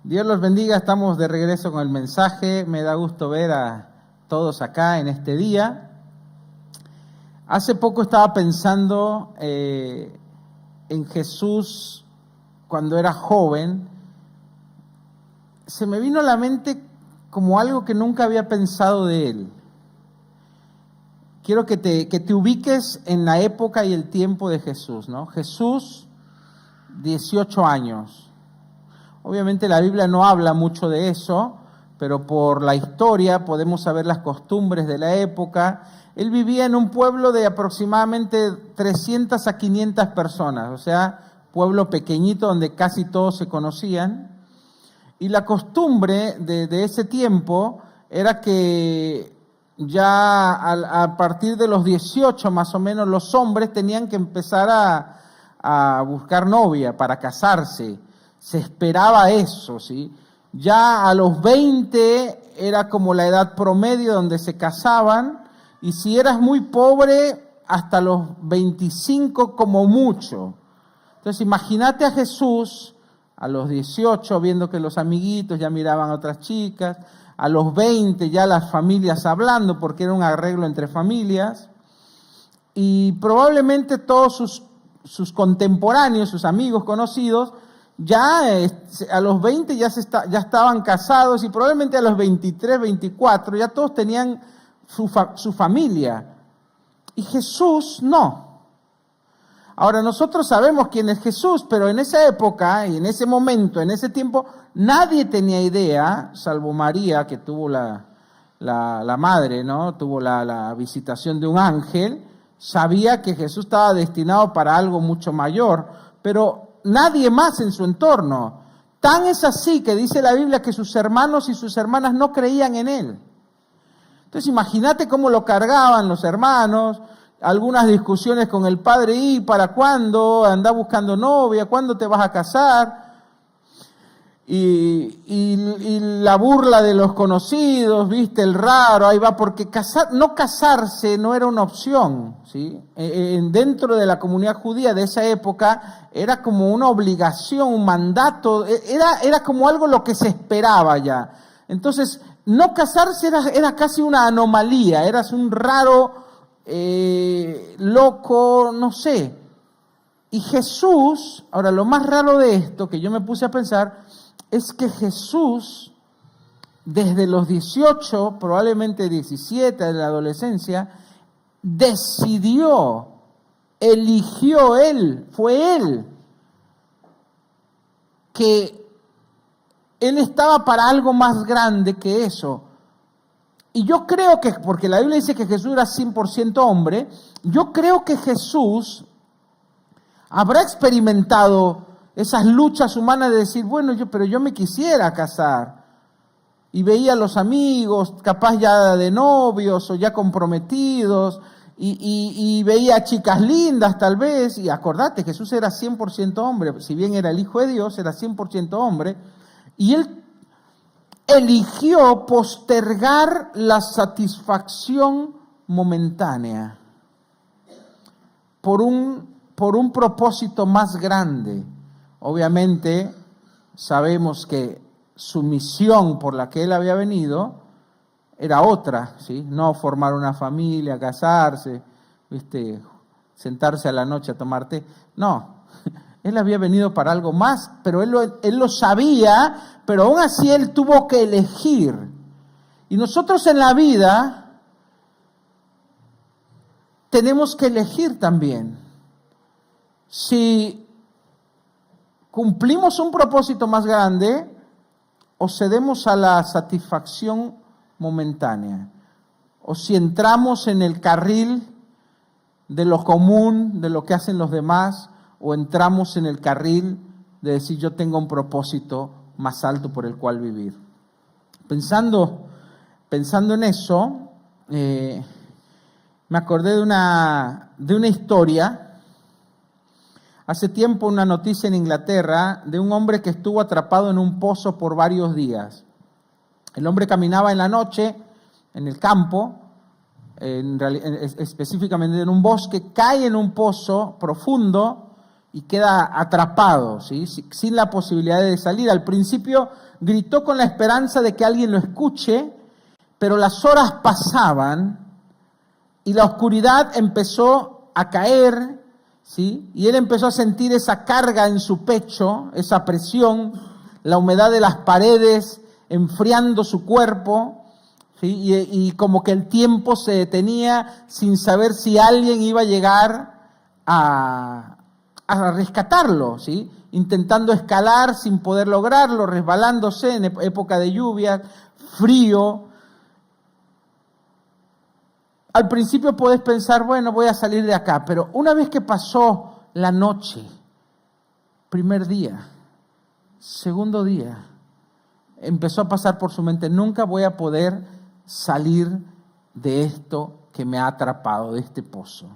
Dios los bendiga, estamos de regreso con el mensaje. Me da gusto ver a todos acá en este día. Hace poco estaba pensando en Jesús cuando era joven. Se me vino a la mente como algo que nunca había pensado de él. Quiero que te ubiques en la época y el tiempo de Jesús, ¿no? Jesús, 18 años. Obviamente la Biblia no habla mucho de eso, pero por la historia podemos saber las costumbres de la época. Él vivía en un pueblo de aproximadamente 300 a 500 personas, o sea, pueblo pequeñito donde casi todos se conocían. Y la costumbre de ese tiempo era que ya a partir de los 18 más o menos los hombres tenían que empezar a buscar novia para casarse. Se esperaba eso, ¿sí? Ya a los 20 era como la edad promedio donde se casaban, y si eras muy pobre, hasta los 25 como mucho. Entonces imagínate a Jesús a los 18 viendo que los amiguitos ya miraban a otras chicas, a los 20 ya las familias hablando, porque era un arreglo entre familias, y probablemente todos sus contemporáneos, sus amigos conocidos, ya a los 20 ya estaban casados, y probablemente a los 23, 24 ya todos tenían su familia. Y Jesús no. Ahora nosotros sabemos quién es Jesús, pero en esa época y en ese momento, en ese tiempo, nadie tenía idea, salvo María, que tuvo la madre, ¿no? Tuvo la visitación de un ángel, sabía que Jesús estaba destinado para algo mucho mayor, pero nadie más en su entorno. Tan es así que dice la Biblia que sus hermanos y sus hermanas no creían en él. Entonces imagínate cómo lo cargaban los hermanos, algunas discusiones con el padre: ¿y para cuándo? Anda buscando novia, ¿cuándo te vas a casar? Y la burla de los conocidos, ¿viste? El raro, ahí va, porque no casarse no era una opción, ¿sí? Dentro de la comunidad judía de esa época era como una obligación, un mandato, era como algo lo que se esperaba ya. Entonces, no casarse era casi una anomalía, eras un raro, loco, no sé. Y Jesús, ahora lo más raro de esto que yo me puse a pensar, es que Jesús, desde los 18, probablemente 17 de la adolescencia, eligió él, fue él, que él estaba para algo más grande que eso. Y yo creo que, porque la Biblia dice que Jesús era 100% hombre, yo creo que Jesús habrá experimentado esas luchas humanas de decir, bueno, pero yo me quisiera casar. Y veía a los amigos, capaz ya de novios o ya comprometidos, y veía a chicas lindas tal vez, y acordate, Jesús era 100% hombre, si bien era el Hijo de Dios, era 100% hombre, y él eligió postergar la satisfacción momentánea por un propósito más grande. Obviamente sabemos que su misión por la que él había venido era otra, ¿sí? No formar una familia, casarse, ¿viste? Sentarse a la noche a tomar té. No, él había venido para algo más, pero él lo sabía, pero aún así él tuvo que elegir. Y nosotros en la vida tenemos que elegir también. Si cumplimos un propósito más grande o cedemos a la satisfacción momentánea, o si entramos en el carril de lo común, de lo que hacen los demás, o entramos en el carril de decir yo tengo un propósito más alto por el cual vivir. Pensando en eso, me acordé de una historia. Hace tiempo una noticia en Inglaterra de un hombre que estuvo atrapado en un pozo por varios días. El hombre caminaba en la noche en el campo, específicamente en un bosque, cae en un pozo profundo y queda atrapado, ¿sí? Sin la posibilidad de salir. Al principio gritó con la esperanza de que alguien lo escuche, pero las horas pasaban y la oscuridad empezó a caer, ¿sí? Y él empezó a sentir esa carga en su pecho, esa presión, la humedad de las paredes enfriando su cuerpo, ¿sí? Y como que el tiempo se detenía sin saber si alguien iba a llegar a rescatarlo, ¿sí? Intentando escalar sin poder lograrlo, resbalándose en época de lluvia, frío. Al principio podés pensar, bueno, voy a salir de acá, pero una vez que pasó la noche, primer día, segundo día, empezó a pasar por su mente, nunca voy a poder salir de esto que me ha atrapado, de este pozo.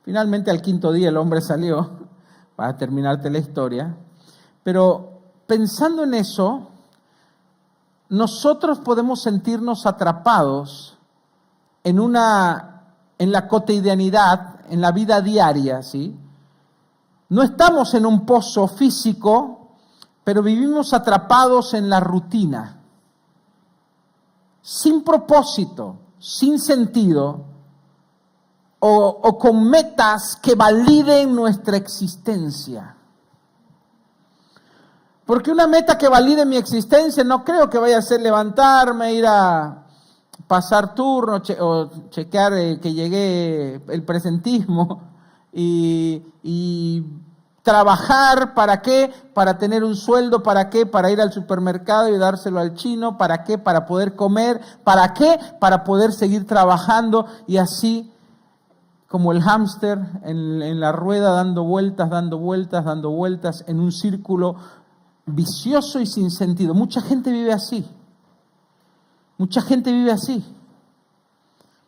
Finalmente al quinto día el hombre salió, para terminarte la historia, pero pensando en eso, nosotros podemos sentirnos atrapados en la cotidianidad, en la vida diaria, ¿sí? No estamos en un pozo físico, pero vivimos atrapados en la rutina, sin propósito, sin sentido, o con metas que validen nuestra existencia. Porque una meta que valide mi existencia no creo que vaya a ser levantarme, ir a pasar turno o chequear que llegue el presentismo y trabajar. ¿Para qué? Para tener un sueldo. ¿Para qué? Para ir al supermercado y dárselo al chino. ¿Para qué? Para poder comer. ¿Para qué? Para poder seguir trabajando y así como el hámster en la rueda dando vueltas, dando vueltas, dando vueltas en un círculo vicioso y sin sentido. Mucha gente vive así. Mucha gente vive así.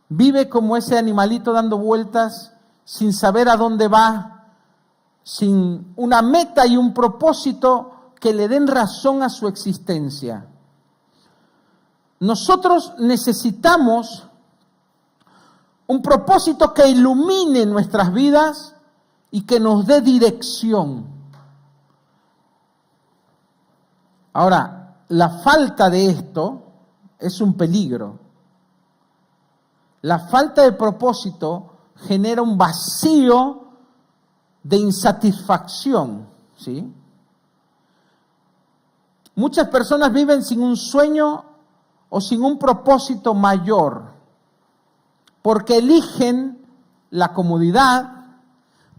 Vive como ese animalito dando vueltas sin saber a dónde va, sin una meta y un propósito que le den razón a su existencia. Nosotros necesitamos un propósito que ilumine nuestras vidas y que nos dé dirección. Ahora, la falta de esto es un peligro. La falta de propósito genera un vacío de insatisfacción, ¿sí? Muchas personas viven sin un sueño o sin un propósito mayor, porque eligen la comodidad,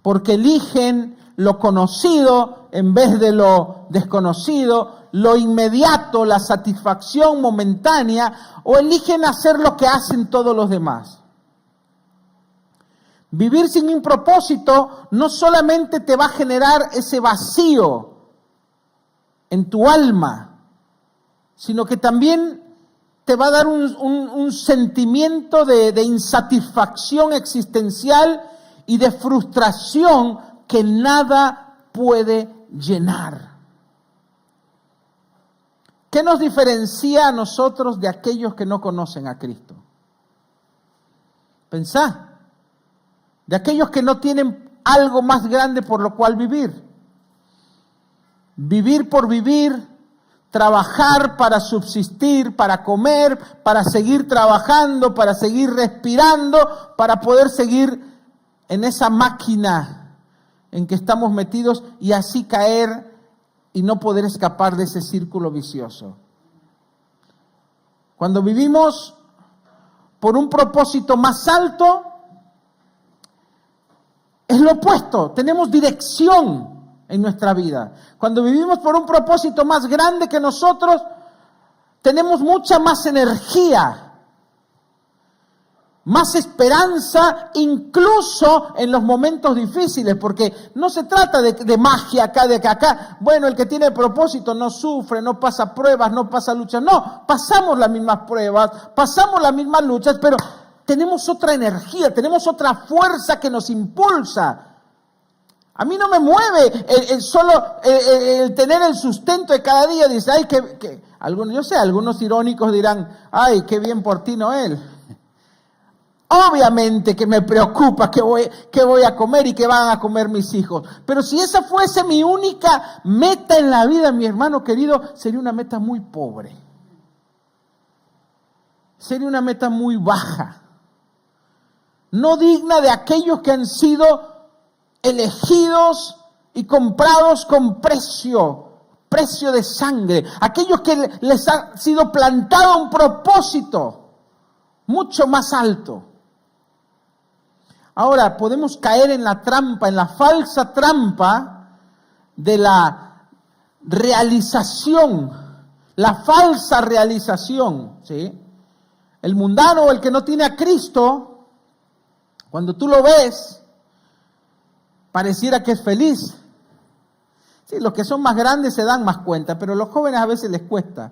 porque eligen lo conocido en vez de lo desconocido, lo inmediato, la satisfacción momentánea, o eligen hacer lo que hacen todos los demás. Vivir sin un propósito no solamente te va a generar ese vacío en tu alma, sino que también te va a dar un sentimiento de insatisfacción existencial y de frustración que nada puede llenar. ¿Qué nos diferencia a nosotros de aquellos que no conocen a Cristo? Pensá, de aquellos que no tienen algo más grande por lo cual vivir. Vivir por vivir, trabajar para subsistir, para comer, para seguir trabajando, para seguir respirando, para poder seguir en esa máquina en que estamos metidos y así caer y no poder escapar de ese círculo vicioso. Cuando vivimos por un propósito más alto, es lo opuesto, tenemos dirección en nuestra vida. Cuando vivimos por un propósito más grande que nosotros, tenemos mucha más energía, más esperanza, incluso en los momentos difíciles, porque no se trata de magia acá, de que acá, bueno, el que tiene propósito no sufre, no pasa pruebas, no pasa luchas. No, pasamos las mismas pruebas, pasamos las mismas luchas, pero tenemos otra energía, tenemos otra fuerza que nos impulsa. A mí no me mueve el tener el sustento de cada día. Dice, ay, algunos irónicos dirán, ay, qué bien por ti, Noel. Obviamente que me preocupa qué voy a comer y qué van a comer mis hijos. Pero si esa fuese mi única meta en la vida, mi hermano querido, sería una meta muy pobre. Sería una meta muy baja. No digna de aquellos que han sido elegidos y comprados con precio de sangre. Aquellos que les ha sido plantado un propósito mucho más alto. Ahora, podemos caer en la trampa, en la falsa trampa de la realización, la falsa realización, ¿sí? El mundano o el que no tiene a Cristo, cuando tú lo ves, pareciera que es feliz. Sí, los que son más grandes se dan más cuenta, pero los jóvenes a veces les cuesta.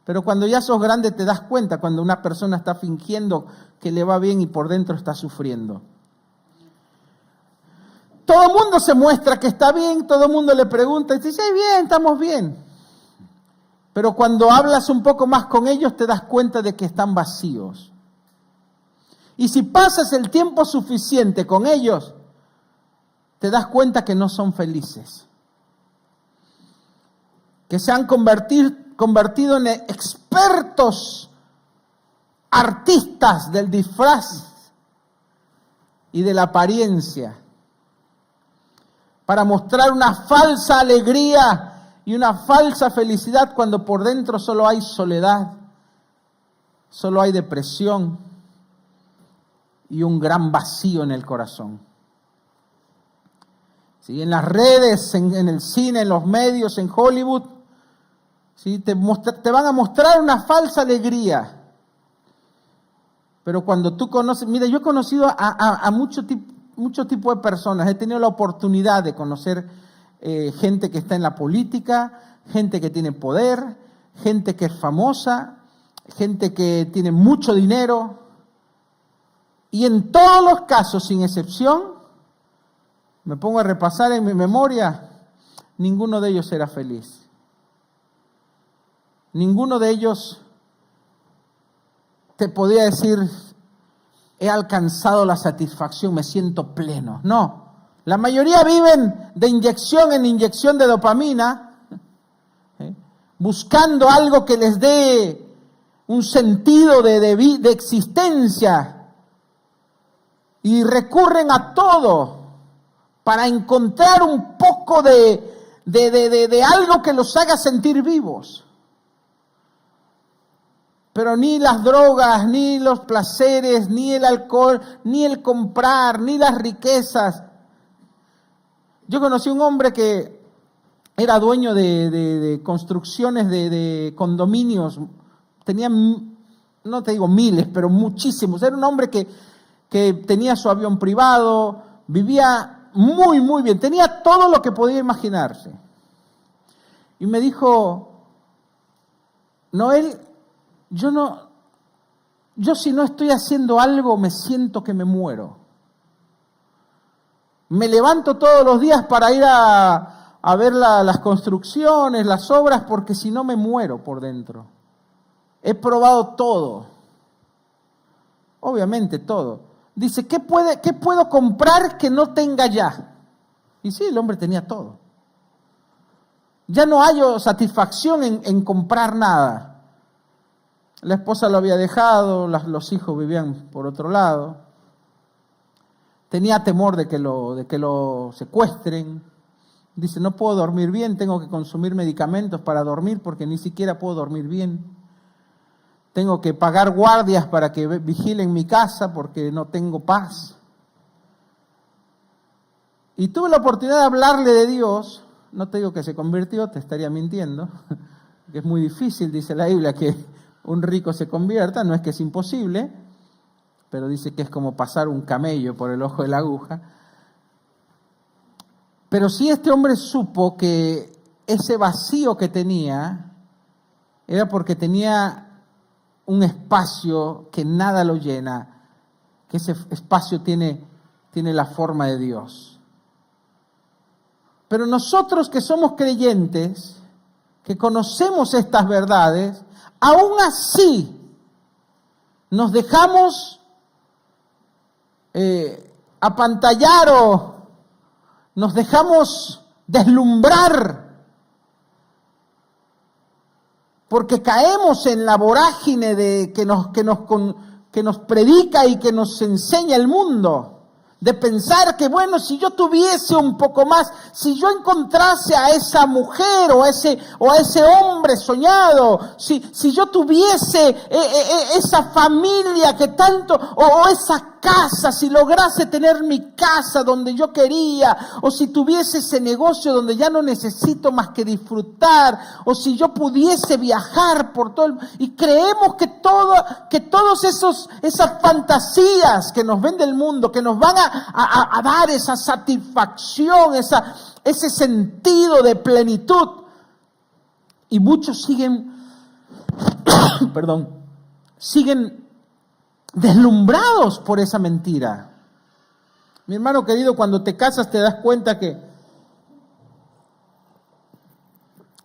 Pero cuando ya sos grande te das cuenta cuando una persona está fingiendo que le va bien y por dentro está sufriendo. Todo el mundo se muestra que está bien, todo el mundo le pregunta y dice, bien, estamos bien. Pero cuando hablas un poco más con ellos te das cuenta de que están vacíos. Y si pasas el tiempo suficiente con ellos, te das cuenta que no son felices. Que se han convertido en expertos artistas del disfraz y de la apariencia, para mostrar una falsa alegría y una falsa felicidad cuando por dentro solo hay soledad, solo hay depresión y un gran vacío en el corazón. ¿Sí? En las redes, en el cine, en los medios, en Hollywood, ¿sí? Te van a mostrar una falsa alegría. Pero cuando tú conoces, mira, yo he conocido a mucho tipo de personas, he tenido la oportunidad de conocer gente que está en la política, gente que tiene poder, gente que es famosa, gente que tiene mucho dinero, y en todos los casos, sin excepción, me pongo a repasar en mi memoria, ninguno de ellos era feliz. Ninguno de ellos te podía decir, he alcanzado la satisfacción, me siento pleno. No, la mayoría viven de inyección en inyección de dopamina, buscando algo que les dé un sentido de existencia, y recurren a todo para encontrar un poco de algo que los haga sentir vivos. Pero ni las drogas, ni los placeres, ni el alcohol, ni el comprar, ni las riquezas. Yo conocí un hombre que era dueño de construcciones de condominios. Tenía, no te digo miles, pero muchísimos. Era un hombre que tenía su avión privado, vivía muy, muy bien. Tenía todo lo que podía imaginarse. Y me dijo, Noel, yo si no estoy haciendo algo me siento que me muero. Me levanto todos los días para ir a ver las construcciones, las obras, porque si no me muero por dentro. He probado todo. Obviamente todo. Dice, ¿qué puedo comprar que no tenga ya? Y sí, el hombre tenía todo. Ya no hallo satisfacción en comprar nada. La esposa lo había dejado, los hijos vivían por otro lado. Tenía temor de que lo secuestren. Dice, no puedo dormir bien, tengo que consumir medicamentos para dormir porque ni siquiera puedo dormir bien. Tengo que pagar guardias para que vigilen mi casa porque no tengo paz. Y tuve la oportunidad de hablarle de Dios. No te digo que se convirtió, te estaría mintiendo. Que es muy difícil, dice la Biblia, que un rico se convierta. No es que es imposible, pero dice que es como pasar un camello por el ojo de la aguja. Pero sí, este hombre supo que ese vacío que tenía era porque tenía un espacio que nada lo llena, que ese espacio tiene la forma de Dios. Pero nosotros que somos creyentes, que conocemos estas verdades, aún así nos dejamos apantallar o nos dejamos deslumbrar porque caemos en la vorágine de que nos predica y que nos enseña el mundo. De pensar que, bueno, si yo tuviese un poco más, si yo encontrase a esa mujer o a ese hombre soñado, si yo tuviese esa familia que tanto, o esa casa, si lograse tener mi casa donde yo quería, o si tuviese ese negocio donde ya no necesito más que disfrutar, o si yo pudiese viajar por todo y creemos que todos esas fantasías que nos vende el mundo, que nos van a dar esa satisfacción, ese sentido de plenitud, y muchos siguen deslumbrados por esa mentira. Mi hermano querido, cuando te casas te das cuenta que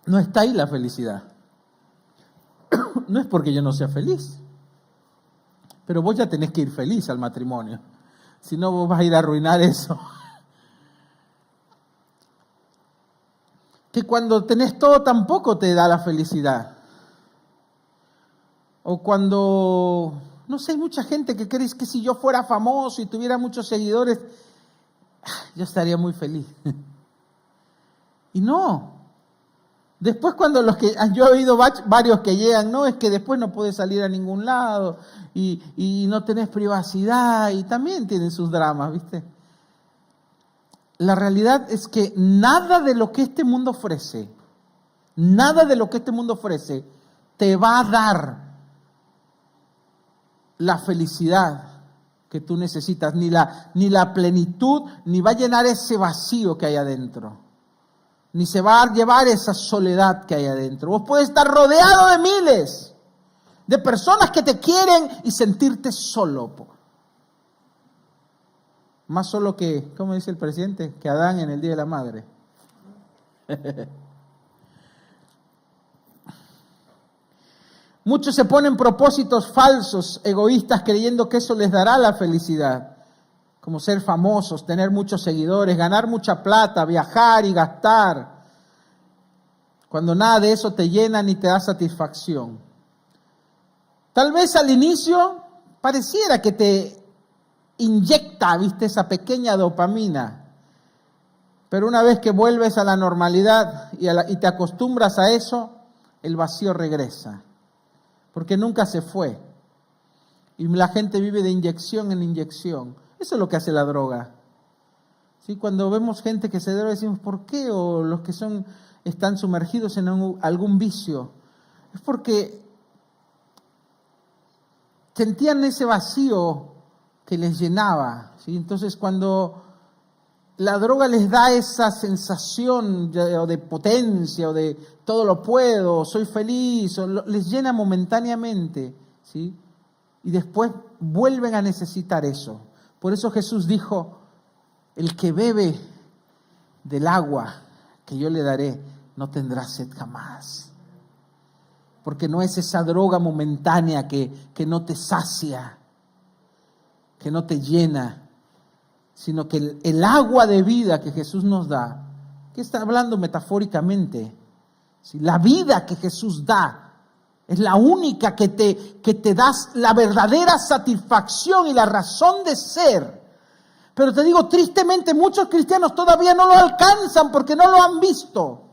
no está ahí la felicidad. No es porque yo no sea feliz, pero vos ya tenés que ir feliz al matrimonio. Si no, vos vas a ir a arruinar eso. Que cuando tenés todo tampoco te da la felicidad. O cuando, no sé, hay mucha gente que cree que si yo fuera famoso y tuviera muchos seguidores, yo estaría muy feliz. Y no. Después cuando yo he oído varios que llegan, no, es que después no puedes salir a ningún lado y no tenés privacidad y también tienen sus dramas, ¿viste? La realidad es que nada de lo que este mundo ofrece, te va a dar la felicidad que tú necesitas, ni la plenitud, ni va a llenar ese vacío que hay adentro. Ni se va a llevar esa soledad que hay adentro. Vos puedes estar rodeado de miles de personas que te quieren y sentirte solo. Más solo que, ¿cómo dice el presidente? Que Adán en el Día de la Madre. Muchos se ponen propósitos falsos, egoístas, creyendo que eso les dará la felicidad. Como ser famosos, tener muchos seguidores, ganar mucha plata, viajar y gastar, cuando nada de eso te llena ni te da satisfacción. Tal vez al inicio pareciera que te inyecta, viste, esa pequeña dopamina, pero una vez que vuelves a la normalidad y te acostumbras a eso, el vacío regresa, porque nunca se fue, y la gente vive de inyección en inyección. Eso es lo que hace la droga. ¿Sí? Cuando vemos gente que se droga decimos, ¿por qué? O los que están sumergidos en algún vicio. Es porque sentían ese vacío que les llenaba. ¿Sí? Entonces cuando la droga les da esa sensación de potencia, o de todo lo puedo, soy feliz, les llena momentáneamente, ¿sí? Y después vuelven a necesitar eso. Por eso Jesús dijo, el que bebe del agua que yo le daré, no tendrá sed jamás. Porque no es esa droga momentánea que no te sacia, que no te llena, sino que el agua de vida que Jesús nos da, que está hablando metafóricamente, ¿sí? La vida que Jesús da es la única que te da la verdadera satisfacción y la razón de ser. Pero te digo, tristemente, muchos cristianos todavía no lo alcanzan porque no lo han visto.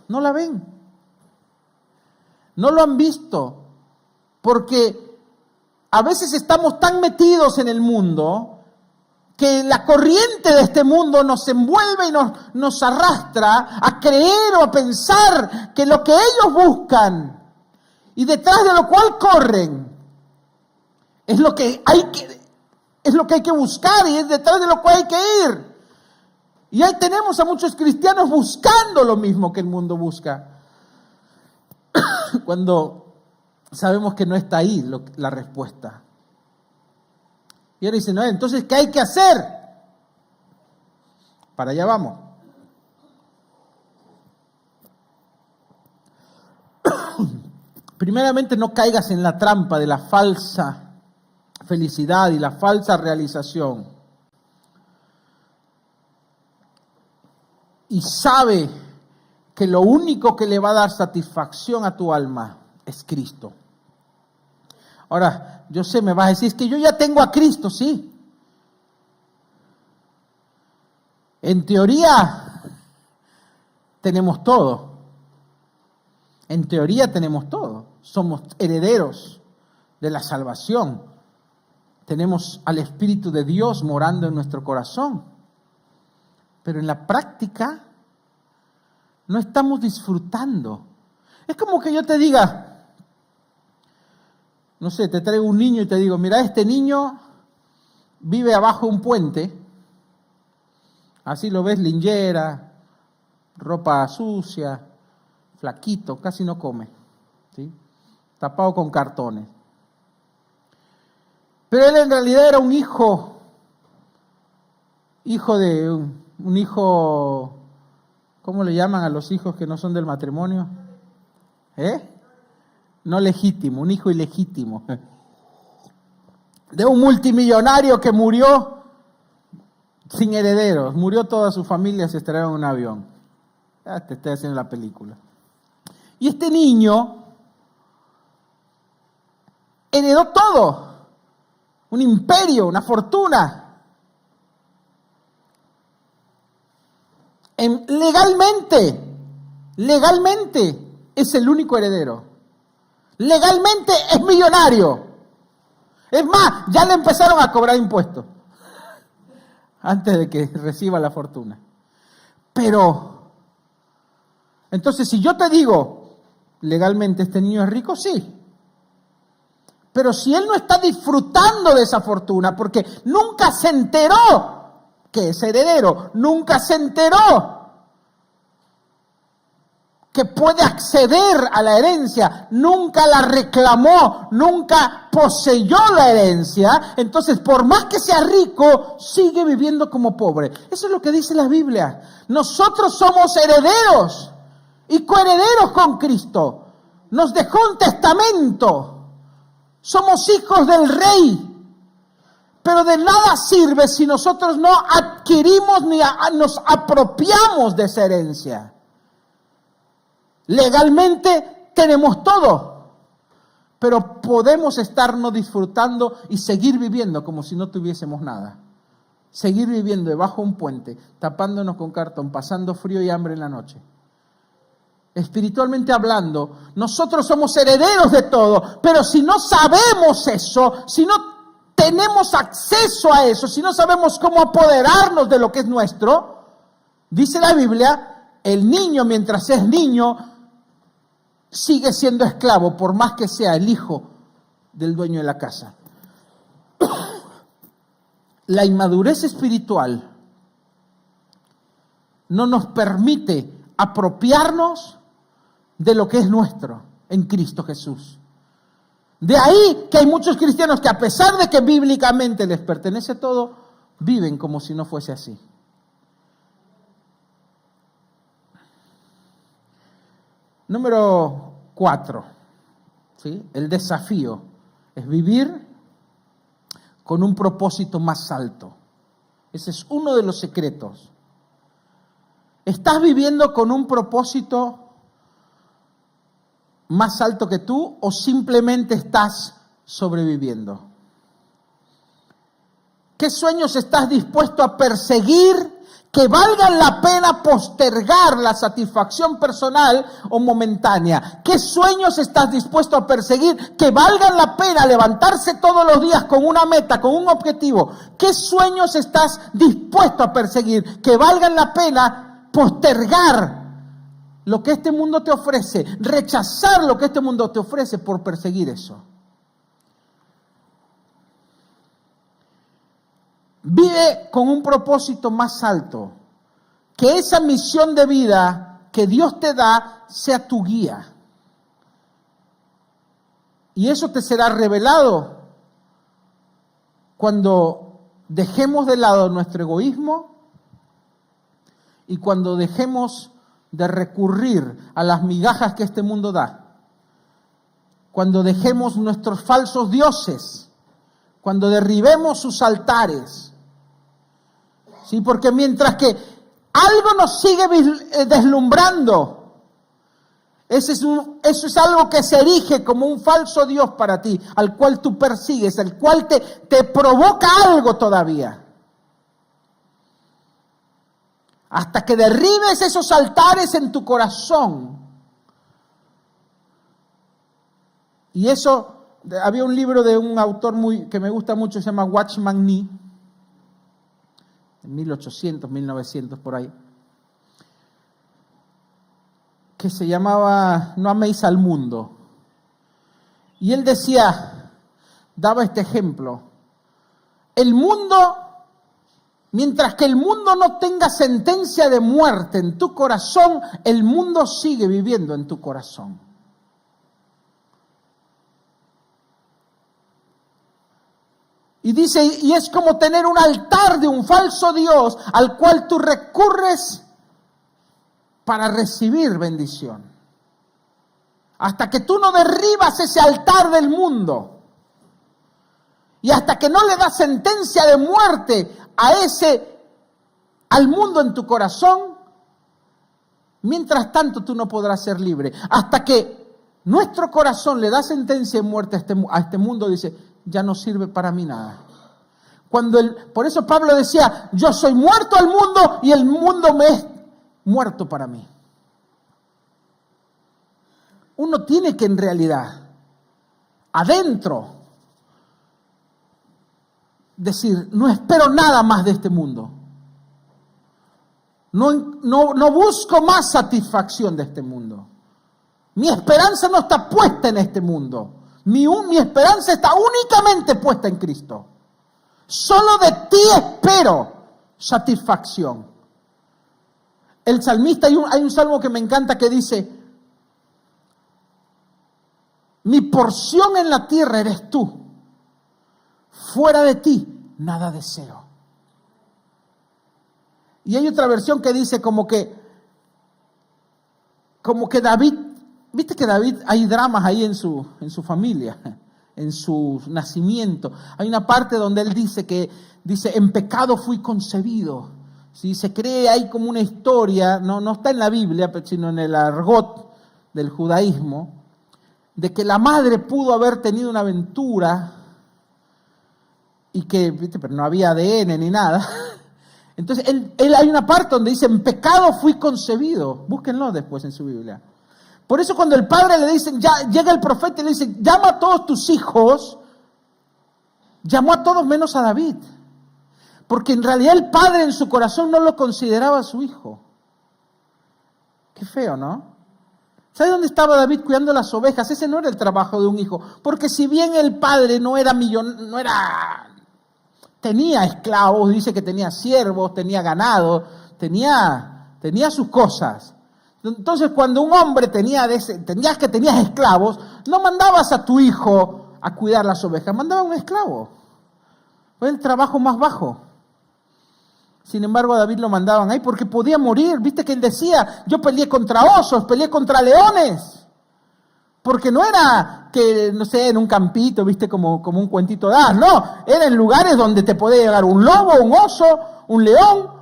No la ven. No lo han visto. Porque a veces estamos tan metidos en el mundo que la corriente de este mundo nos envuelve y nos arrastra a creer o a pensar que lo que ellos buscan y detrás de lo cual corren es lo que hay que buscar y es detrás de lo cual hay que ir. Y ahí tenemos a muchos cristianos buscando lo mismo que el mundo busca, cuando sabemos que no está ahí la respuesta. Y ahora dicen, no, entonces, ¿qué hay que hacer? Para allá vamos. Primeramente, no caigas en la trampa de la falsa felicidad y la falsa realización. Y sabe que lo único que le va a dar satisfacción a tu alma es Cristo. Ahora, yo sé, me vas a decir, es que yo ya tengo a Cristo, sí. En teoría, tenemos todo. En teoría tenemos todo. Somos herederos de la salvación. Tenemos al Espíritu de Dios morando en nuestro corazón. Pero en la práctica no estamos disfrutando. Es como que yo te diga, no sé, te traigo un niño y te digo, mira, este niño vive abajo de un puente. Así lo ves, linchera, ropa sucia, flaquito, casi no come, ¿sí? Tapado con cartones. Pero él en realidad era un hijo de un hijo, ¿cómo le llaman a los hijos que no son del matrimonio? No legítimo, un hijo ilegítimo. De un multimillonario que murió sin herederos, murió toda su familia, se estrellaron en un avión. Ya te estoy haciendo la película. Y este niño heredó todo, un imperio, una fortuna. Legalmente es el único heredero. Legalmente es millonario. Es más, ya le empezaron a cobrar impuestos antes de que reciba la fortuna. Pero, entonces si yo te digo, legalmente este niño es rico, sí. Pero si él no está disfrutando de esa fortuna, porque nunca se enteró que es heredero, nunca se enteró que puede acceder a la herencia, nunca la reclamó, nunca poseyó la herencia, entonces por más que sea rico, sigue viviendo como pobre. Eso es lo que dice la Biblia. Nosotros somos herederos y coherederos con Cristo. Nos dejó un testamento. Somos hijos del Rey. Pero de nada sirve si nosotros no adquirimos ni nos apropiamos de esa herencia. Legalmente tenemos todo, pero podemos estarnos disfrutando y seguir viviendo como si no tuviésemos nada. Seguir viviendo debajo de un puente, tapándonos con cartón, pasando frío y hambre en la noche. Espiritualmente hablando, nosotros somos herederos de todo, pero si no sabemos eso, si no tenemos acceso a eso, si no sabemos cómo apoderarnos de lo que es nuestro, dice la Biblia, el niño mientras es niño sigue siendo esclavo, por más que sea el hijo del dueño de la casa. La inmadurez espiritual no nos permite apropiarnos de lo que es nuestro en Cristo Jesús. De ahí que hay muchos cristianos que a pesar de que bíblicamente les pertenece todo, viven como si no fuese así. Número 4, ¿sí? El desafío es vivir con un propósito más alto. Ese es uno de los secretos. ¿Estás viviendo con un propósito más alto que tú o simplemente estás sobreviviendo? ¿Qué sueños estás dispuesto a perseguir que valgan la pena postergar la satisfacción personal o momentánea? ¿Qué sueños estás dispuesto a perseguir que valgan la pena levantarse todos los días con una meta, con un objetivo? ¿Qué sueños estás dispuesto a perseguir que valgan la pena postergar lo que este mundo te ofrece, rechazar lo que este mundo te ofrece por perseguir eso? Vive con un propósito más alto. Que esa misión de vida que Dios te da sea tu guía. Y eso te será revelado cuando dejemos de lado nuestro egoísmo y cuando dejemos de recurrir a las migajas que este mundo da. Cuando dejemos nuestros falsos dioses. cuando derribemos sus altares. Sí, porque mientras que algo nos sigue deslumbrando, eso es algo que se erige como un falso Dios para ti, al cual tú persigues, al cual te provoca algo todavía. Hasta que derribes esos altares en tu corazón. Y eso, había un libro de un autor que me gusta mucho, se llama Watchman Nee, en 1800, 1900 por ahí, que se llamaba No améis al mundo. Y él daba este ejemplo. El mundo, mientras que el mundo no tenga sentencia de muerte en tu corazón, el mundo sigue viviendo en tu corazón. Y dice, y es como tener un altar de un falso Dios al cual tú recurres para recibir bendición. Hasta que tú no derribas ese altar del mundo y hasta que no le das sentencia de muerte al mundo en tu corazón, mientras tanto tú no podrás ser libre. Hasta que nuestro corazón le da sentencia de muerte a este mundo, dice, ya no sirve para mí nada. Por eso Pablo decía, yo soy muerto al mundo y el mundo me es muerto para mí. Uno tiene que en realidad, adentro, decir, no espero nada más de este mundo. No busco más satisfacción de este mundo. Mi esperanza no está puesta en este mundo. Mi esperanza está únicamente puesta en Cristo. Solo de ti espero satisfacción. El salmista, hay un salmo que me encanta que dice, mi porción en la tierra eres tú. Fuera de ti, nada deseo. Y hay otra versión que dice como que David, viste que David, hay dramas ahí en su familia, en su nacimiento. Hay una parte donde él dice, en pecado fui concebido. ¿Sí? Se cree ahí como una historia, no está en la Biblia, sino en el argot del judaísmo, de que la madre pudo haber tenido una aventura y que, ¿viste? Pero no había ADN ni nada. Entonces, él hay una parte donde dice, en pecado fui concebido. Búsquenlo después en su Biblia. Por eso cuando el padre le dice, ya llega el profeta y le dice, llama a todos tus hijos, llamó a todos menos a David. Porque en realidad el padre en su corazón no lo consideraba su hijo. Qué feo, ¿no? ¿Sabe dónde estaba David cuidando las ovejas? Ese no era el trabajo de un hijo. Porque si bien el padre tenía esclavos, dice que tenía siervos, tenía ganado, tenía sus cosas. Entonces cuando un hombre tenías esclavos, no mandabas a tu hijo a cuidar las ovejas, mandaba a un esclavo. Fue el trabajo más bajo. Sin embargo, a David lo mandaban ahí porque podía morir. Viste que él decía, yo peleé contra osos, peleé contra leones. Porque no era que, no sé, en un campito, viste, como un cuentito de hadas. No, era en lugares donde te podía llegar un lobo, un oso, un león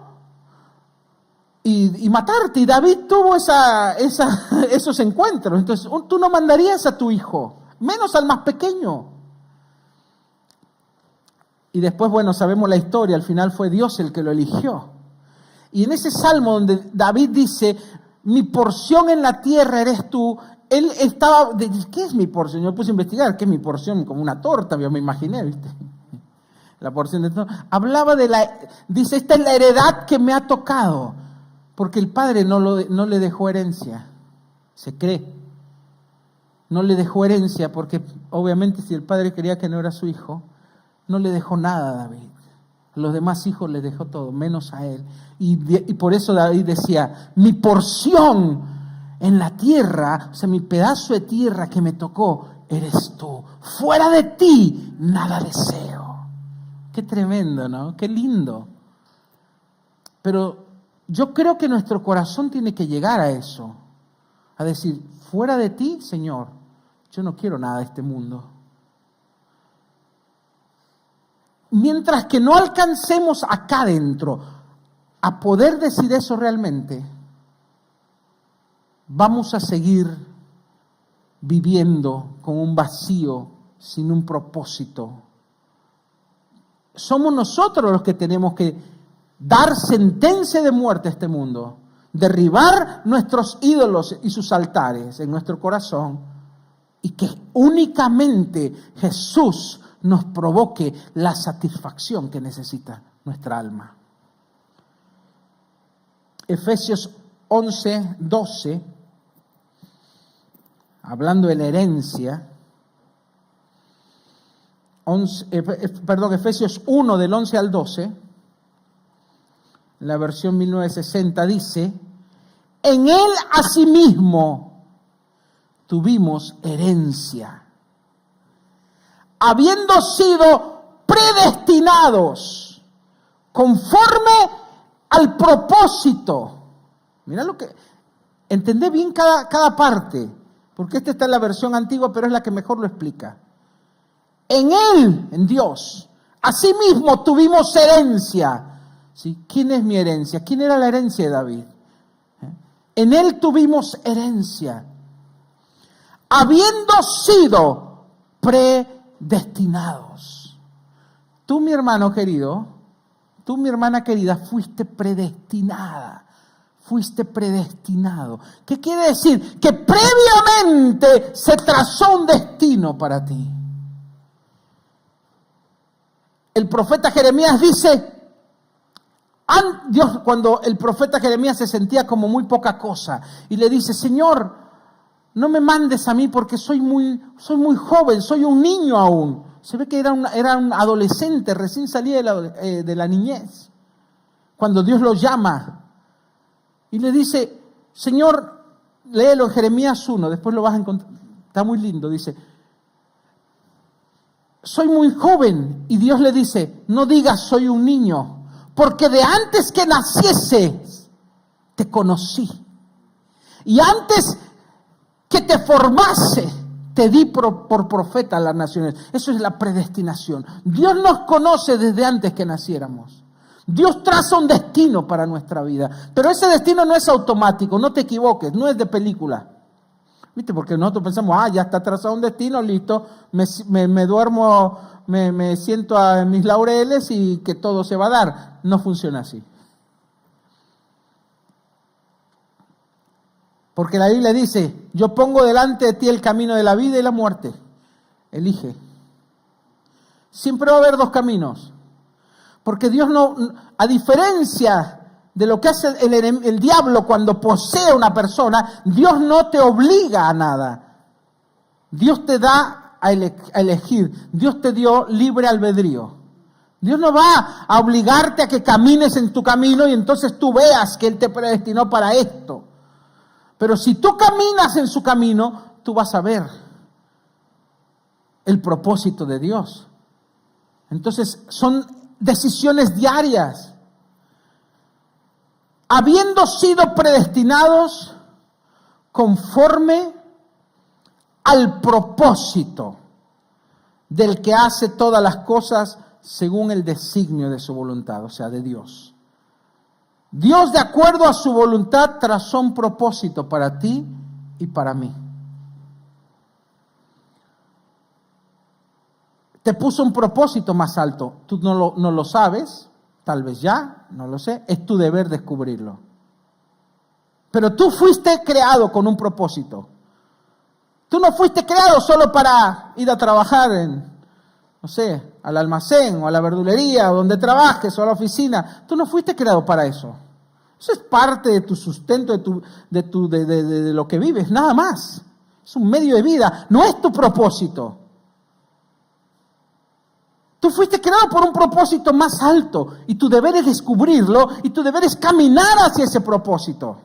y matarte. Y David tuvo esos encuentros. Entonces, tú no mandarías a tu hijo, menos al más pequeño. Y después, bueno, sabemos la historia, al final fue Dios el que lo eligió. Y en ese salmo donde David dice, mi porción en la tierra eres tú, él estaba, ¿qué es mi porción? Yo me puse a investigar, ¿qué es mi porción? Como una torta, yo me imaginé, ¿viste? La porción de todo. Hablaba dice, esta es la heredad que me ha tocado, porque el padre no le dejó herencia, se cree. No le dejó herencia, porque obviamente si el padre quería que no era su hijo, no le dejó nada a David. A los demás hijos le dejó todo, menos a él. Y por eso David decía, mi porción en la tierra, o sea, mi pedazo de tierra que me tocó, eres tú. Fuera de ti, nada deseo. Qué tremendo, ¿no? Qué lindo. Pero yo creo que nuestro corazón tiene que llegar a eso. A decir, fuera de ti, Señor, yo no quiero nada de este mundo. mientras que no alcancemos acá adentro a poder decir eso realmente, vamos a seguir viviendo con un vacío, sin un propósito. Somos nosotros los que tenemos que dar sentencia de muerte a este mundo, derribar nuestros ídolos y sus altares en nuestro corazón, y que únicamente Jesús nos provoque la satisfacción que necesita nuestra alma. Efesios 11:12, hablando de la herencia, Efesios 1 del 11 al 12, la versión 1960 dice: en él asimismo tuvimos herencia, habiendo sido predestinados conforme al propósito. Mira lo que, entendé bien cada parte, porque esta está en la versión antigua, pero es la que mejor lo explica. En él, en Dios, asimismo tuvimos herencia. ¿Sí? ¿Quién es mi herencia? ¿Quién era la herencia de David? En él tuvimos herencia, habiendo sido predestinados. Tú, mi hermano querido, tú, mi hermana querida, fuiste predestinada, fuiste predestinado. ¿Qué quiere decir? Que previamente se trazó un destino para ti. El profeta Jeremías dice, Dios, cuando el profeta Jeremías se sentía como muy poca cosa, y le dice: Señor, no me mandes a mí porque soy muy joven, soy un niño aún. Se ve que era un adolescente, recién salía de la niñez, cuando Dios lo llama. Y le dice: Señor, léelo en Jeremías 1, después lo vas a encontrar, está muy lindo, dice: soy muy joven. Y Dios le dice: no digas soy un niño, porque de antes que nacieses te conocí, y antes que te formase te di por profeta a las naciones. Eso es la predestinación. Dios nos conoce desde antes que naciéramos. Dios traza un destino para nuestra vida, pero ese destino no es automático, no te equivoques, no es de película. ¿Viste? Porque nosotros pensamos, ya está trazado un destino, listo, me duermo, me siento en mis laureles y que todo se va a dar. No funciona así. Porque la Biblia dice: yo pongo delante de ti el camino de la vida y la muerte. Elige. Siempre va a haber dos caminos. Porque Dios no, a diferencia de lo que hace el diablo cuando posee a una persona, Dios no te obliga a nada. Dios te da a elegir. Dios te dio libre albedrío. Dios no va a obligarte a que camines en tu camino y entonces tú veas que Él te predestinó para esto. Pero si tú caminas en su camino, tú vas a ver el propósito de Dios. Entonces son decisiones diarias. Habiendo sido predestinados conforme al propósito del que hace todas las cosas según el designio de su voluntad, o sea, de Dios. Dios, de acuerdo a su voluntad, trazó un propósito para ti y para mí. Te puso un propósito más alto. Tú no lo sabes, tal vez ya, no lo sé. Es tu deber descubrirlo. Pero tú fuiste creado con un propósito. Tú no fuiste creado solo para ir a trabajar al almacén o a la verdulería o donde trabajes o a la oficina. Tú no fuiste creado para eso. Eso es parte de tu sustento, de lo que vives, nada más. Es un medio de vida, no es tu propósito. Tú fuiste creado por un propósito más alto y tu deber es descubrirlo y tu deber es caminar hacia ese propósito.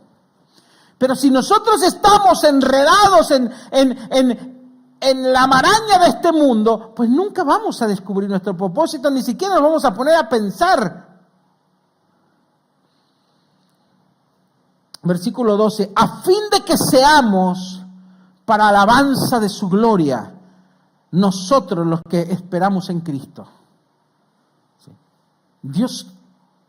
Pero si nosotros estamos enredados en la maraña de este mundo, pues nunca vamos a descubrir nuestro propósito, ni siquiera nos vamos a poner a pensar. Versículo 12, a fin de que seamos para alabanza de su gloria, nosotros los que esperamos en Cristo. Dios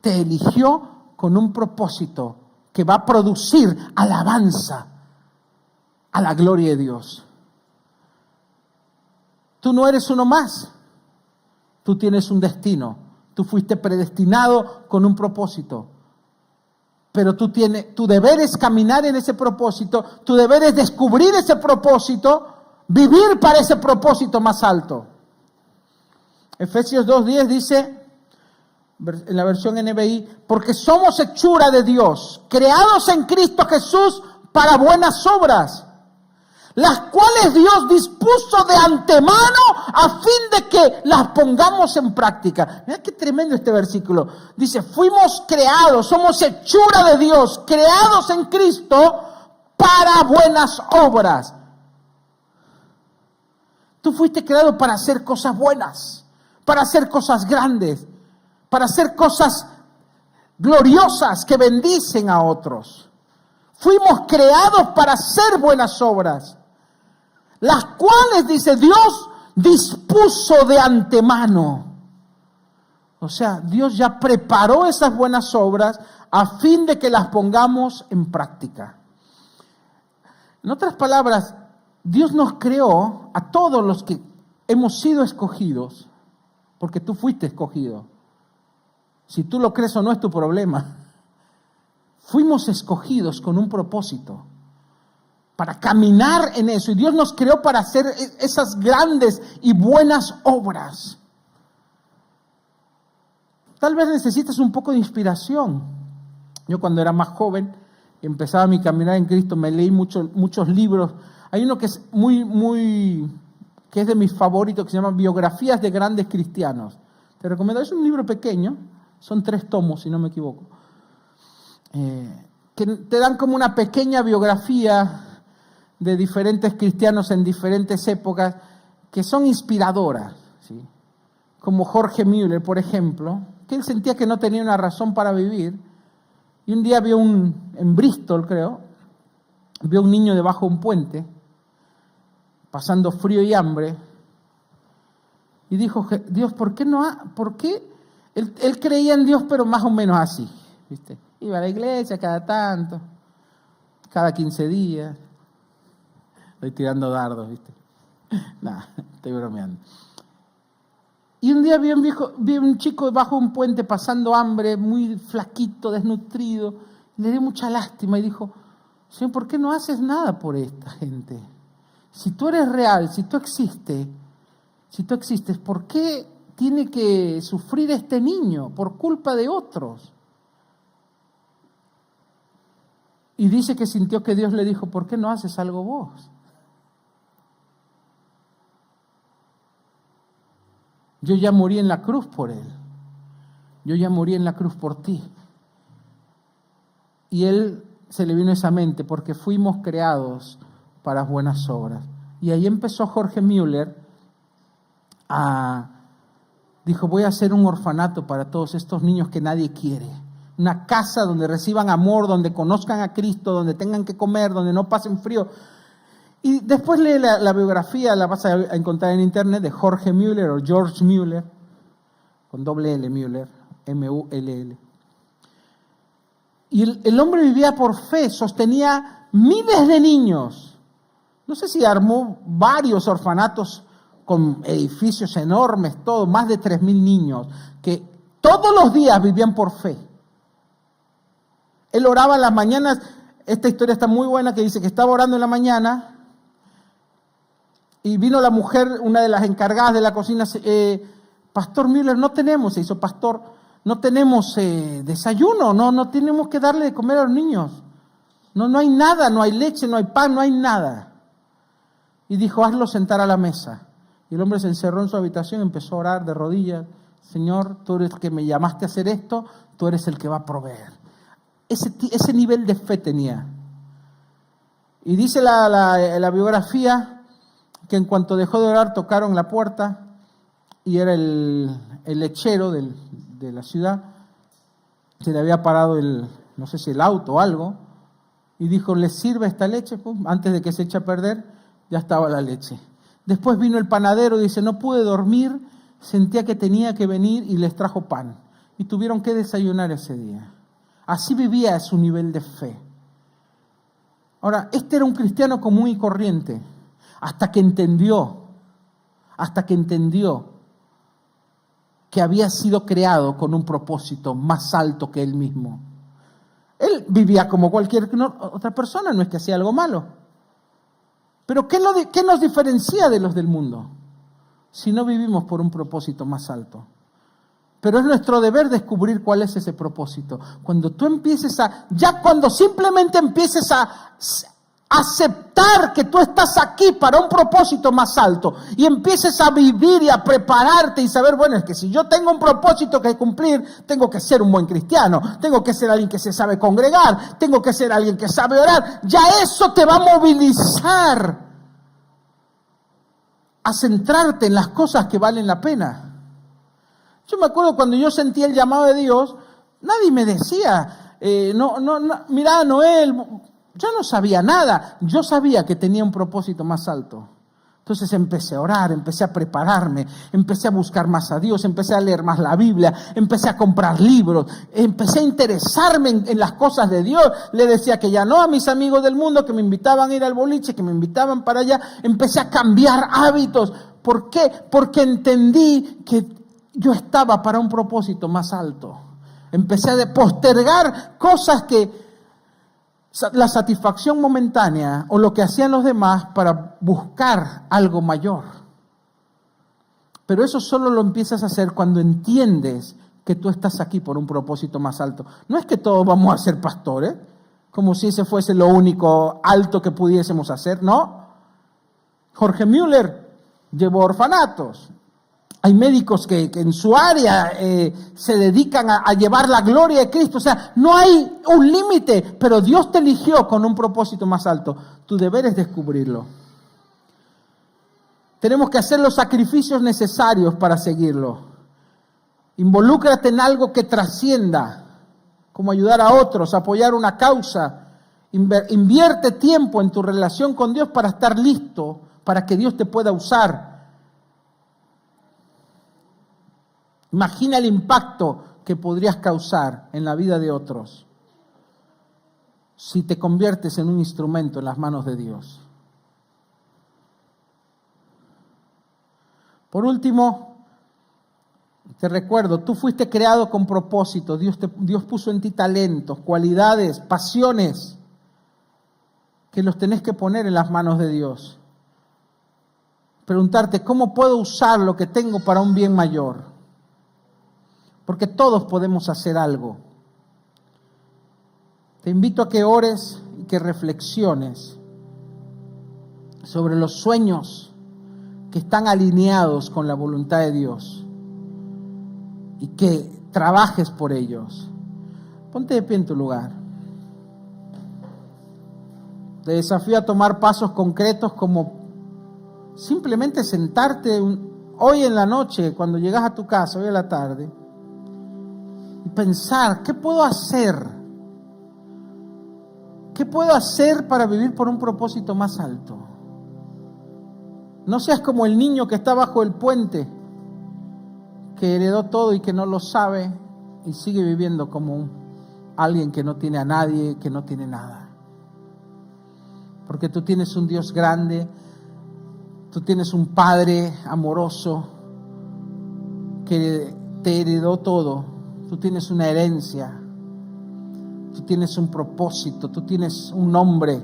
te eligió con un propósito que va a producir alabanza a la gloria de Dios. Tú no eres uno más. Tú tienes un destino. Tú fuiste predestinado con un propósito. Pero tu deber es caminar en ese propósito. Tu deber es descubrir ese propósito, vivir para ese propósito más alto. Efesios 2:10 dice, en la versión NBI, porque somos hechura de Dios, creados en Cristo Jesús para buenas obras, las cuales Dios dispuso de antemano a fin de que las pongamos en práctica. Mira qué tremendo este versículo. Dice, fuimos creados, somos hechura de Dios, creados en Cristo para buenas obras. Tú fuiste creado para hacer cosas buenas, para hacer cosas grandes, para hacer cosas gloriosas que bendicen a otros. Fuimos creados para hacer buenas obras, las cuales, dice Dios, dispuso de antemano. O sea, Dios ya preparó esas buenas obras a fin de que las pongamos en práctica. En otras palabras, Dios nos creó a todos los que hemos sido escogidos, porque tú fuiste escogido. Si tú lo crees o no es tu problema. Fuimos escogidos con un propósito, para caminar en eso. Y Dios nos creó para hacer esas grandes y buenas obras. Tal vez necesites un poco de inspiración. Yo cuando era más joven, empezaba mi caminar en Cristo, me leí muchos libros. Hay uno que es que es de mis favoritos, que se llama Biografías de Grandes Cristianos. Te recomiendo, es un libro pequeño, son 3 tomos, si no me equivoco. Que te dan como una pequeña biografía de diferentes cristianos en diferentes épocas que son inspiradoras, ¿sí? Como Jorge Müller, por ejemplo, que él sentía que no tenía una razón para vivir, y un día en Bristol, creo, vio un niño debajo de un puente, pasando frío y hambre, y dijo, Dios, ¿por qué? Él creía en Dios, pero más o menos así, ¿viste? Iba a la iglesia cada tanto, cada 15 días. Estoy tirando dardos, ¿viste? Nada, estoy bromeando. Y un día vi un chico debajo de un puente pasando hambre, muy flaquito, desnutrido. Le dio mucha lástima y dijo, Señor, ¿por qué no haces nada por esta gente? Si tú eres real, si tú existes, ¿por qué tiene que sufrir este niño por culpa de otros? Y dice que sintió que Dios le dijo, ¿por qué no haces algo vos? Yo ya morí en la cruz por él. Yo ya morí en la cruz por ti. Y él se le vino esa mente, porque fuimos creados para buenas obras. Y ahí empezó Jorge Müller dijo, voy a hacer un orfanato para todos estos niños que nadie quiere. Una casa donde reciban amor, donde conozcan a Cristo, donde tengan que comer, donde no pasen frío. Y después lee la biografía, la vas a encontrar en internet, de Jorge Müller o George Müller, con doble L, Müller, M-U-L-L. Y el hombre vivía por fe, sostenía miles de niños. No sé si armó varios orfanatos con edificios enormes, todo, más de 3.000 niños, que todos los días vivían por fe. Él oraba en las mañanas. Esta historia está muy buena, que dice que estaba orando en la mañana y vino la mujer, una de las encargadas de la cocina, Pastor Müller, no tenemos, se hizo pastor, no tenemos desayuno, no tenemos que darle de comer a los niños. No hay nada, no hay leche, no hay pan, no hay nada. Y dijo, hazlo sentar a la mesa. Y el hombre se encerró en su habitación y empezó a orar de rodillas. Señor, tú eres el que me llamaste a hacer esto, tú eres el que va a proveer. Ese nivel de fe tenía. Y dice la biografía que en cuanto dejó de orar tocaron la puerta y era el lechero de la ciudad. Se le había parado no sé si el auto o algo, y dijo, ¿les sirve esta leche? Pum, antes de que se eche a perder, ya estaba la leche. Después vino el panadero y dice, no pude dormir, sentía que tenía que venir y les trajo pan. y tuvieron que desayunar ese día. Así vivía a su nivel de fe. Ahora, este era un cristiano común y corriente, hasta que entendió que había sido creado con un propósito más alto que él mismo. Él vivía como cualquier otra persona, no es que hacía algo malo. Pero ¿qué nos diferencia de los del mundo? Si no vivimos por un propósito más alto. Pero es nuestro deber descubrir cuál es ese propósito. Cuando tú cuando simplemente empieces a aceptar que tú estás aquí para un propósito más alto y empieces a vivir y a prepararte y saber, bueno, es que si yo tengo un propósito que cumplir, tengo que ser un buen cristiano, tengo que ser alguien que se sabe congregar, tengo que ser alguien que sabe orar, ya eso te va a movilizar a centrarte en las cosas que valen la pena. Yo me acuerdo cuando yo sentí el llamado de Dios, nadie me decía, mira, Noel, yo no sabía nada. Yo sabía que tenía un propósito más alto. Entonces empecé a orar, empecé a prepararme, empecé a buscar más a Dios, empecé a leer más la Biblia, empecé a comprar libros, empecé a interesarme en las cosas de Dios. Le decía que ya no a mis amigos del mundo que me invitaban a ir al boliche, que me invitaban para allá. Empecé a cambiar hábitos. ¿Por qué? Porque entendí que yo estaba para un propósito más alto. Empecé a postergar cosas que la satisfacción momentánea o lo que hacían los demás para buscar algo mayor. Pero eso solo lo empiezas a hacer cuando entiendes que tú estás aquí por un propósito más alto. No es que todos vamos a ser pastores, como si ese fuese lo único alto que pudiésemos hacer, no. Jorge Müller llevó orfanatos. Hay médicos que en su área se dedican a llevar la gloria de Cristo. O sea, no hay un límite, pero Dios te eligió con un propósito más alto. Tu deber es descubrirlo. Tenemos que hacer los sacrificios necesarios para seguirlo. Involúcrate en algo que trascienda, como ayudar a otros, apoyar una causa. Invierte tiempo en tu relación con Dios para estar listo, para que Dios te pueda usar. Imagina el impacto que podrías causar en la vida de otros si te conviertes en un instrumento en las manos de Dios. Por último, te recuerdo, tú fuiste creado con propósito. Dios puso en ti talentos, cualidades, pasiones que los tenés que poner en las manos de Dios. Preguntarte, ¿cómo puedo usar lo que tengo para un bien mayor? Porque todos podemos hacer algo. Te invito a que ores y que reflexiones sobre los sueños que están alineados con la voluntad de Dios y que trabajes por ellos. Ponte de pie en tu lugar. Te desafío a tomar pasos concretos como simplemente sentarte hoy en la noche, cuando llegas a tu casa, hoy en la tarde, y pensar, ¿qué puedo hacer? ¿Qué puedo hacer para vivir por un propósito más alto? No seas como el niño que está bajo el puente, que heredó todo y que no lo sabe y sigue viviendo como alguien que no tiene a nadie, que no tiene nada. Porque tú tienes un Dios grande, tú tienes un Padre amoroso que te heredó todo. Tú tienes una herencia, tú tienes un propósito, tú tienes un nombre.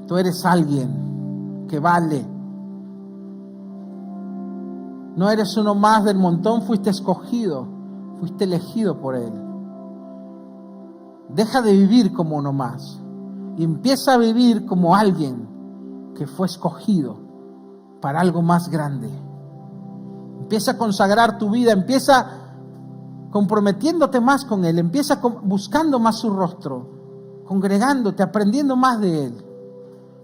Tú eres alguien que vale. No eres uno más del montón, fuiste escogido, fuiste elegido por Él. Deja de vivir como uno más y empieza a vivir como alguien que fue escogido para algo más grande. Empieza a consagrar tu vida, empieza comprometiéndote más con Él, empieza buscando más su rostro, congregándote, aprendiendo más de Él,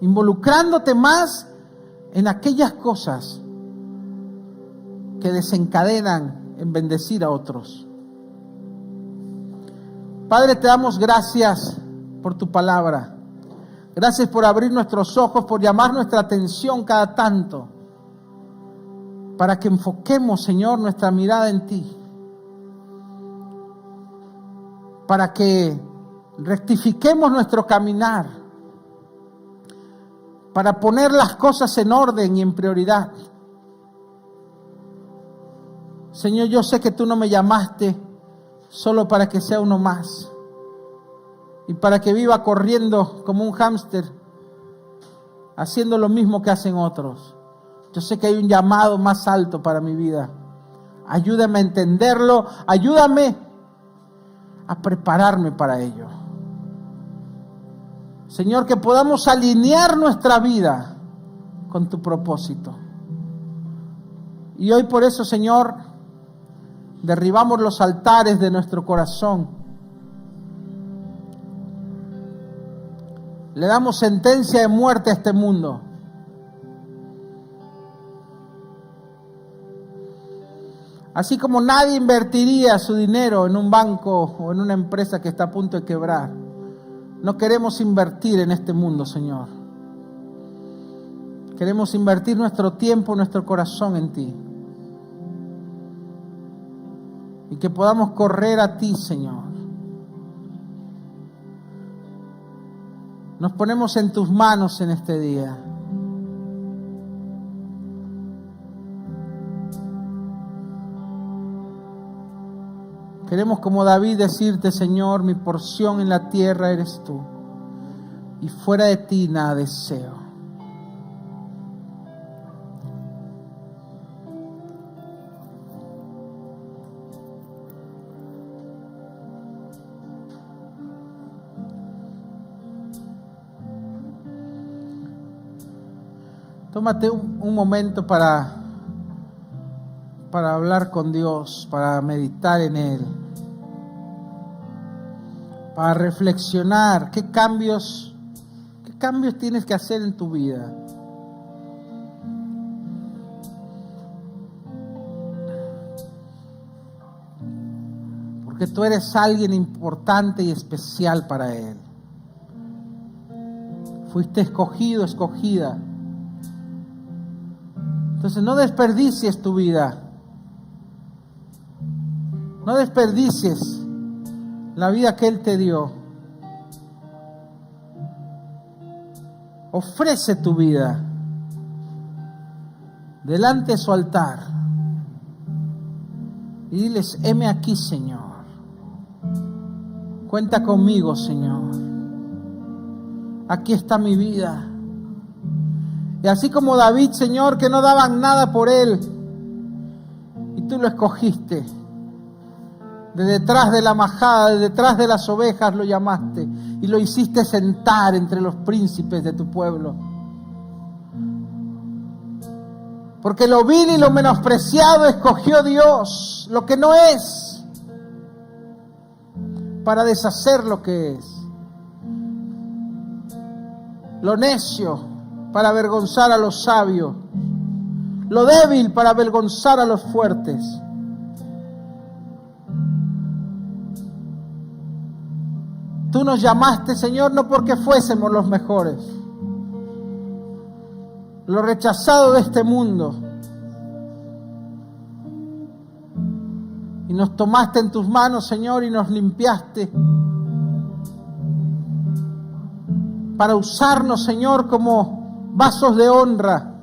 involucrándote más en aquellas cosas que desencadenan en bendecir a otros. Padre, te damos gracias por tu palabra. Gracias por abrir nuestros ojos, por llamar nuestra atención cada tanto, para que enfoquemos, Señor, nuestra mirada en ti. para que rectifiquemos nuestro caminar, para poner las cosas en orden y en prioridad. Señor, yo sé que tú no me llamaste solo para que sea uno más y para que viva corriendo como un hámster, haciendo lo mismo que hacen otros. Yo sé que hay un llamado más alto para mi vida. Ayúdame a entenderlo, ayúdame a prepararme para ello. Señor, que podamos alinear nuestra vida con tu propósito. Y hoy por eso, Señor, derribamos los altares de nuestro corazón. Le damos sentencia de muerte a este mundo. Así como nadie invertiría su dinero en un banco o en una empresa que está a punto de quebrar, no queremos invertir en este mundo, Señor. Queremos invertir nuestro tiempo, nuestro corazón en ti. Y que podamos correr a ti, Señor. Nos ponemos en tus manos en este día. Queremos, como David, decirte, Señor, mi porción en la tierra eres tú, y fuera de ti nada deseo. Tómate un momento para hablar con Dios, para meditar en Él, para reflexionar qué cambios tienes que hacer en tu vida. Porque tú eres alguien importante y especial para Él. Fuiste escogido, escogida. Entonces no desperdicies tu vida. No desperdicies la vida que Él te dio. Ofrece tu vida delante de su altar y diles: heme aquí, Señor. Cuenta conmigo, Señor. Aquí está mi vida. Y así como David, Señor, que no daban nada por él, y tú lo escogiste. De detrás de la majada, de detrás de las ovejas lo llamaste y lo hiciste sentar entre los príncipes de tu pueblo. Porque lo vil y lo menospreciado escogió Dios, lo que no es, para deshacer lo que es. Lo necio para avergonzar a los sabios, lo débil para avergonzar a los fuertes. Tú nos llamaste, Señor, no porque fuésemos los mejores, lo rechazado de este mundo, y nos tomaste en tus manos, Señor, y nos limpiaste para usarnos, Señor, como vasos de honra,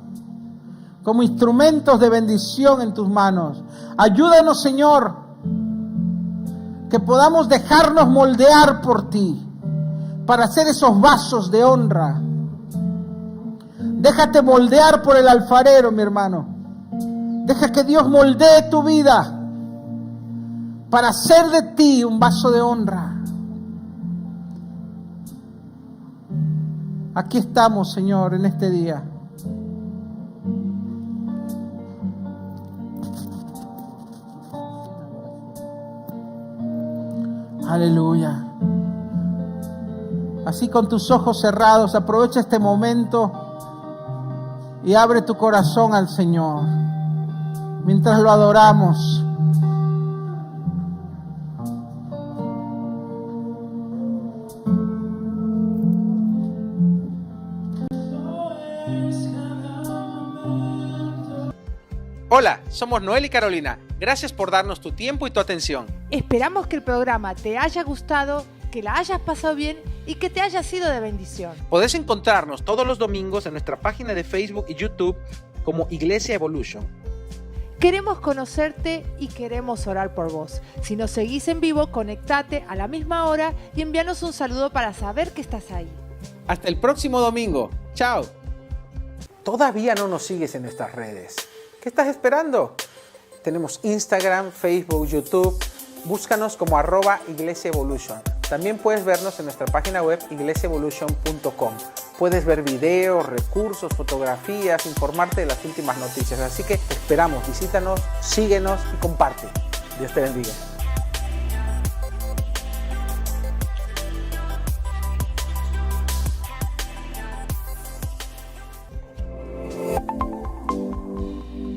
como instrumentos de bendición en tus manos. Ayúdanos, Señor, que podamos dejarnos moldear por ti para hacer esos vasos de honra. Déjate moldear por el alfarero, mi hermano. Deja que Dios moldee tu vida para hacer de ti un vaso de honra. Aquí estamos, Señor, en este día. Aleluya. Así con tus ojos cerrados, aprovecha este momento y abre tu corazón al Señor mientras lo adoramos. Hola, somos Noel y Carolina. Gracias por darnos tu tiempo y tu atención. Esperamos que el programa te haya gustado, que la hayas pasado bien y que te haya sido de bendición. Podés encontrarnos todos los domingos en nuestra página de Facebook y YouTube como Iglesia Evolution. Queremos conocerte y queremos orar por vos. Si nos seguís en vivo, conectate a la misma hora y envíanos un saludo para saber que estás ahí. Hasta el próximo domingo. Chao. ¿Todavía no nos sigues en nuestras redes? ¿Qué estás esperando? Tenemos Instagram, Facebook, YouTube. Búscanos como @Iglesia Evolution. También puedes vernos en nuestra página web iglesiaevolution.com. Puedes ver videos, recursos, fotografías, informarte de las últimas noticias. Así que te esperamos, visítanos, síguenos y comparte. Dios te bendiga.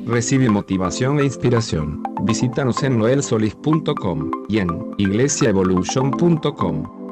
Recibe motivación e inspiración. Visítanos en noelsolis.com y en iglesiaevolution.com.